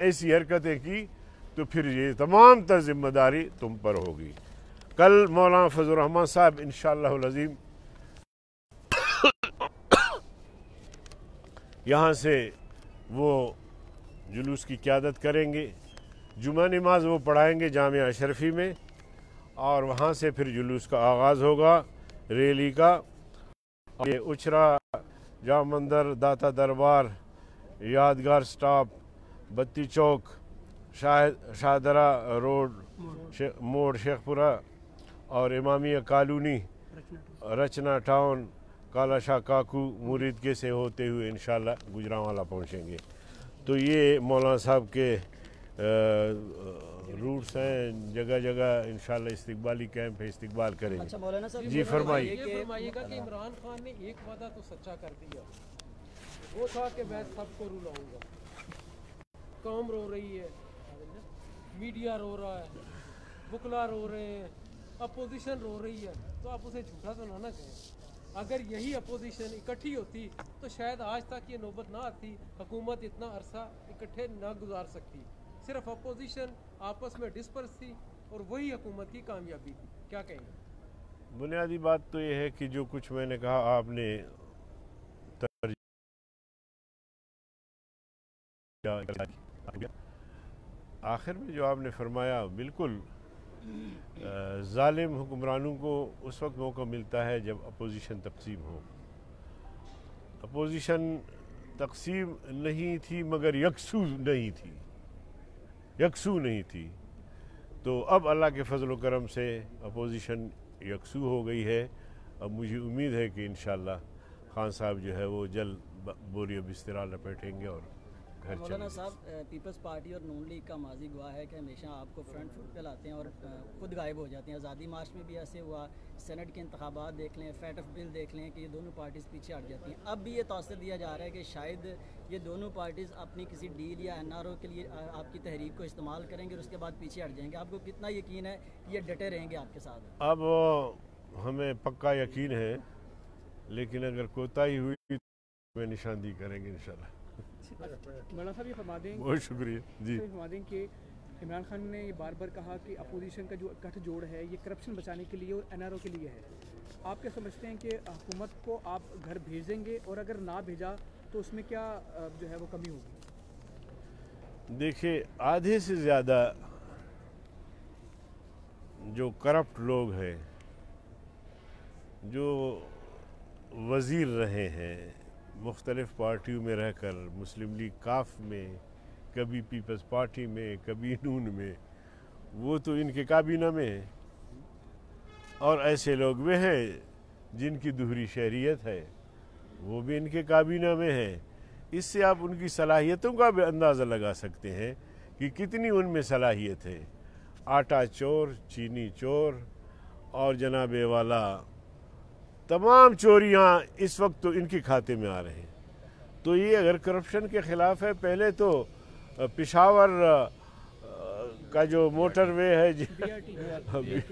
ऐसी हरकतें की तो फिर ये तमाम तर जिम्मेदारी तुम पर होगी। कल मौलाना फजल रहमान साहब इंशाअल्लाह अज़ीम यहाँ से वो जुलूस की क़यादत करेंगे। जुमा नमाज वो पढ़ाएंगे जामिया अशरफी में, और वहाँ से फिर जुलूस का आगाज़ होगा रैली का। ये उछरा, जाम मंदिर, दाता दरबार, यादगार स्टॉप, बत्ती चौक, शाहदरा रोड मोड़ शेखपुरा और इमामिया कॉलोनी, रचना टाउन, काला शाह काकू, मुरीदके से होते हुए इंशाअल्लाह गुजरांवाला पहुँचेंगे। तो ये मौलाना साहब के रूट्स हैं, जगह जगह इंशाअल्लाह इस्तिकबाली कैंप है, इस्तिकबाल करेंगे। अच्छा मौलाना साहब जी फरमाइए। फरमाइएगा कि इमरान खान ने एक वादा तो सच्चा कर दिया, वो था कि मैं सबको रुलाऊंगा। कौम रो रही है, मीडिया रो रहा है, बुकला रो रहे हैं, अपोजिशन रो रही है, तो आप उसे झूठा तो ना कहें। अगर यही अपोजिशन इकट्ठी होती तो शायद आज तक ये नौबत ना आती, हुकूमत इतना अरसा इकट्ठे ना गुजार सकती। सिर्फ अपोजिशन आपस में डिस्पर्स थी और वही हुकूमत की कामयाबी थी। क्या कहेंगे? बुनियादी बात तो ये है कि जो कुछ मैंने कहा आपने आखिर में जो आपने फरमाया, बिल्कुल जालिम हुक्मरानों को उस वक्त मौका मिलता है जब अपोजिशन तकसीम हो। अपोजिशन तकसीम नहीं थी मगर यकसू नहीं थी। तो अब अल्लाह के फजल करम से अपोजिशन यकसू हो गई है। अब मुझे उम्मीद है कि इंशाअल्लाह खान साहब जो है वो जल्द बोरिया बिस्तरा लपेटेंगे और घर चलेंगे। मौलाना साहब, पीपल्स पार्टी और नून लीग का माजी गवाह है कि हमेशा आपको फ्रंट फुट पे लाते हैं और खुद गायब हो जाते हैं। आज़ादी मार्च में भी ऐसे हुआ, सेनेट के इंतखाबात देख लें, फैटफ बिल देख लें कि ये दोनों पार्टीज़ पीछे हट जाती हैं। अब भी ये तौसर दिया जा रहा है कि शायद ये दोनों पार्टीज़ अपनी किसी डील या NRO के लिए आपकी तहरीक को इस्तेमाल करेंगे और उसके बाद पीछे हट जाएंगे। आपको कितना यकीन है कि ये डटे रहेंगे आपके साथ? अब हमें पक्का यकीन है, लेकिन अगर कोताही हुई तो मैं निशानदी करेंगे इंशाल्लाह। मौलाना साहब ये फरमा दें, बहुत शुक्रिया जी। फरमा दें कि इमरान खान ने ये बार बार कहा कि अपोजिशन का जो गठजोड़ है ये करप्शन बचाने के लिए और NRO के लिए है। आप क्या समझते हैं कि हुकूमत को आप घर भेजेंगे, और अगर ना भेजा तो उसमें क्या जो है वो कमी होगी? देखिए, आधे से ज़्यादा जो करप्ट लोग हैं, जो वज़ीर रहे हैं मुख्तलिफ़ पार्टियों में रहकर, मुस्लिम लीग काफ में, कभी पीपल्स पार्टी में, कभी नून में, वो तो इनके काबीना में है। और ऐसे लोग भी हैं जिनकी दुहरी शहरियत है, वो भी इनके काबीना में है। इससे आप उनकी सलाहियतों का भी अंदाज़ा लगा सकते हैं कि कितनी उनमें सलाहियत है। आटा चोर, चीनी चोर और जनाबे वाला तमाम चोरियां इस वक्त तो इनके खाते में आ रहे हैं। तो ये अगर करप्शन के ख़िलाफ़ है, पहले तो पेशावर का जो मोटरवे है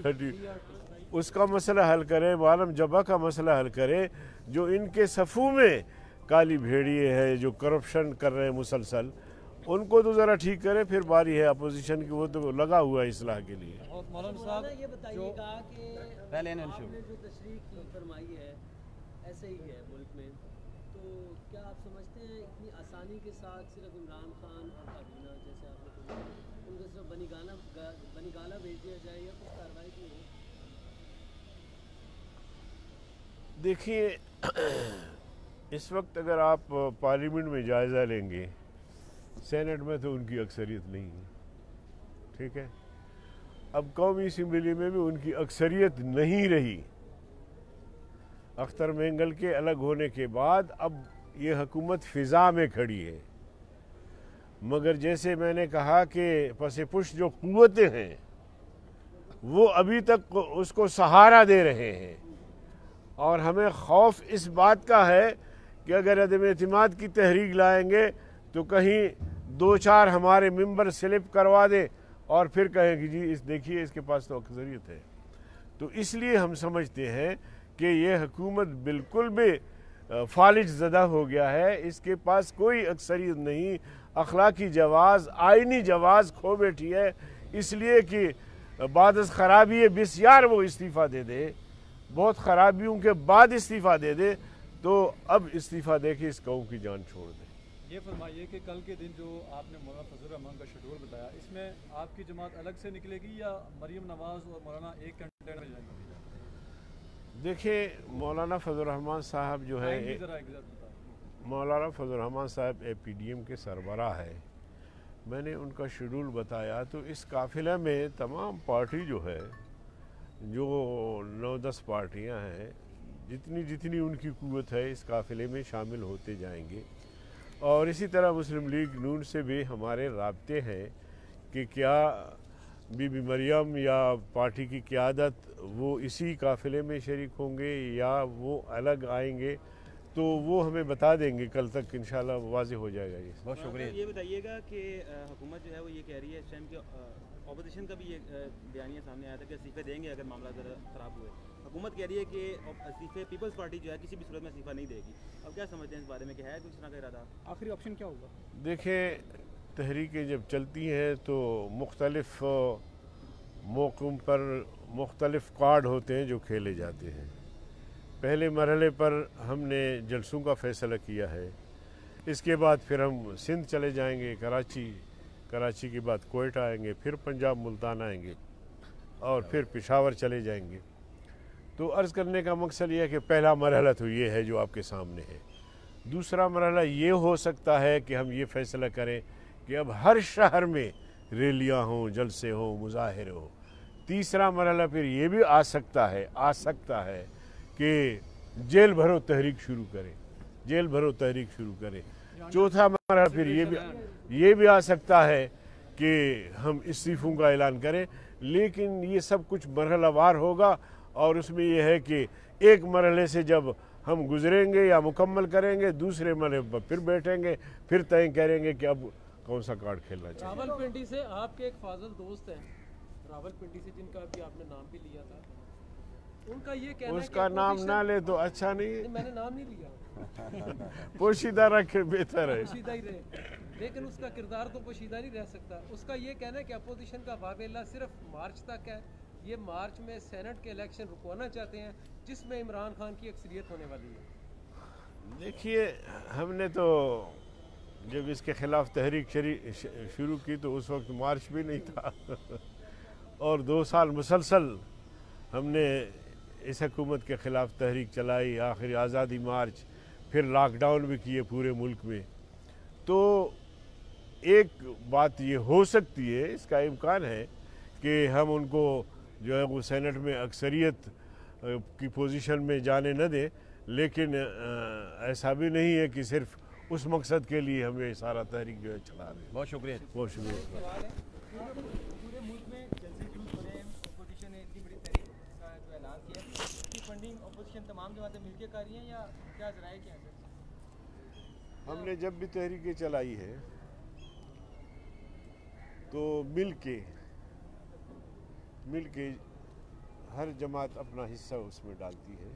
BRT, उसका मसला हल करें, मालम जबा का मसला हल करें। जो इनके सफ़ू में काली भेड़िए है जो करप्शन कर रहे हैं मुसलसल, उनको तो ज़रा ठीक करें। फिर बारी है अपोजिशन की, वो तो लगा हुआ है इस्लाह के लिए। मौलाना साहब ये बताइएगा कि पहले आपने जो तशरीह की फरमाई है ऐसे ही है मुल्क में, तो क्या आप समझते हैं इतनी आसानी के साथ सिर्फ इमरान खान और काबीना, जैसे आपने उनको सिर्फ बनीगाला भेज दिया जाए या कुछ कार्रवाई की हो? देखिए, इस वक्त अगर आप पार्लियामेंट में जायज़ा लेंगे, सेनेट में तो उनकी अक्सरियत नहीं है, ठीक है। अब कौमी असम्बली में भी उनकी अक्सरियत नहीं रही। अख्तर मेंगल के अलग होने के बाद अब ये हुकूमत फ़िज़ा में खड़ी है। मगर जैसे मैंने कहा कि पसे पुश जो क़ुव्वतें हैं वो अभी तक उसको सहारा दे रहे हैं, और हमें खौफ इस बात का है कि अगर अदम एतमाद की तहरीक लाएंगे तो कहीं 2-4 हमारे मेंबर स्लिप करवा दें और फिर कहें कि जी देखिए इसके पास तो अक्सरियत है। तो इसलिए हम समझते हैं कि ये हुकूमत बिल्कुल भी फालिज ज़दा हो गया है, इसके पास कोई अक्सरियत नहीं। अखलाकी जवाज़ आइनी जवाज़ खो बैठी है, इसलिए कि बाद ख़राबी बिस्यार वो इस्तीफ़ा दे दे, बहुत ख़राबियों के बाद इस्तीफ़ा दे दे, तो अब इस्तीफ़ा दे के इस कौम की जान छोड़ दे। ये फरमाइए कि कल के दिन जो आपने मौलाना फजल रहमान का शेड्यूल बताया, इसमें आपकी जमात अलग से निकलेगी या मरीम नवाज़ और मौलाना एक कंटेनर में जाएंगे? देखिए, मौलाना फजल रहमान साहब जो है, मौलाना फजल रहमान साहब APDM के सरबराह है। मैंने उनका शेड्यूल बताया तो इस काफ़िले में तमाम पार्टी जो है, जो 9-10 पार्टियां हैं, जितनी जितनी उनकी कुव्वत है इस काफ़िले में शामिल होते जाएंगे। और इसी तरह मुस्लिम लीग नून से भी हमारे राब्ते हैं कि क्या बीबी मरियम या पार्टी की क़यादत वो इसी काफ़िले में शरीक होंगे या वो अलग आएंगे, तो वो हमें बता देंगे। कल तक इंशाल्लाह वाज़ेह हो जाएगा। ये बहुत शुक्रिया। ये बताइएगा कि हुकूमत जो है वो ये कह रही है, इस टाइम की अपोजिशन का भी ये बयानिया सामने आया था कि इस्तीफ़े देंगे अगर मामला ज़रा ख़राब हुए। हुकूमत कह रही है कि इस्तीफ़े पीपल्स पार्टी जो है किसी भी सूरत में इस्तीफ़ा नहीं देगी। अब क्या समझते हैं इस बारे में कि है कुछ तरह का इरादा? आखिरी ऑप्शन क्या होगा? देखें, तहरीकें जब चलती हैं तो मुख्तलिफ़ मौक़ों पर मुख्तलिफ़ कार्ड होते हैं जो खेले जाते हैं। पहले मरहले पर हमने जलसों का फ़ैसला किया है, इसके बाद फिर हम सिंध चले जाएंगे, कराची के बाद कोयटा आएंगे, फिर पंजाब मुल्तान आएंगे और फिर पेशावर चले जाएंगे। तो अर्ज़ करने का मकसद ये है कि पहला मरहला तो ये है जो आपके सामने है। दूसरा मरहला ये हो सकता है कि हम ये फ़ैसला करें कि अब हर शहर में रैलियाँ हों, जलसे हों, मुज़ाहिरे हों। तीसरा मरहला फिर ये भी आ सकता है कि जेल भरो तहरीक शुरू करें। चौथा मरहला फिर ये भी आ सकता है कि हम इस्तीफ़ों का ऐलान करें। लेकिन ये सब कुछ मरहलावार होगा और उसमें यह है कि एक मरहले से जब हम गुजरेंगे या मुकम्मल करेंगे, दूसरे मरहले पर फिर बैठेंगे, फिर तय करेंगे कि अब कौन सा कार्ड खेलना चाहिए। रावलपिंडी से आपके एक फाजिल दोस्त हैं, रावलपिंडी से, जिनका अभी आपने नाम भी लिया था, उनका ये कहना उसका नाम ना ले तो अच्छा नहीं है। मैंने नाम नहीं लिया। पोशीदा रखे बेहतर है। पोशीदा ही रहे, लेकिन उसका किरदार तो पोशीदा नहीं रह सकता। उसका ये कहना है कि अपोजिशन का वावेला सिर्फ मार्च तक है, ये मार्च में सेनेट के इलेक्शन रुकवाना चाहते हैं जिसमें इमरान खान की अक्सरियत होने वाली है। देखिए, हमने तो जब इसके ख़िलाफ़ तहरीक शुरू की तो उस वक्त मार्च भी नहीं था और 2 साल मुसलसल हमने इस हुकूमत के ख़िलाफ़ तहरीक चलाई, आखिर आज़ादी मार्च, फिर लॉकडाउन भी किए पूरे मुल्क में। तो एक बात ये हो सकती है, इसका इम्कान है कि हम उनको जो है वो सेनेट में अक्सरियत की पोजीशन में जाने न दें, लेकिन ऐसा भी नहीं है कि सिर्फ उस मकसद के लिए हम ये सारा तहरीक जो है चला रहे हैं। बहुत शुक्रिया। बहुत शुक्रिया। पूरे मुल्क में जलसे जुलूस हो रहे हैं, अपोजिशन ने इतनी बड़ी तहरीक का जो ऐलान किया, इसकी फंडिंग अपोजिशन तमाम जमातें मिलकर कर रही हैं या क्या ज़राए क्या है? हमने जब भी तहरीकें चलाई है तो मिल के हर जमात अपना हिस्सा उसमें डालती है।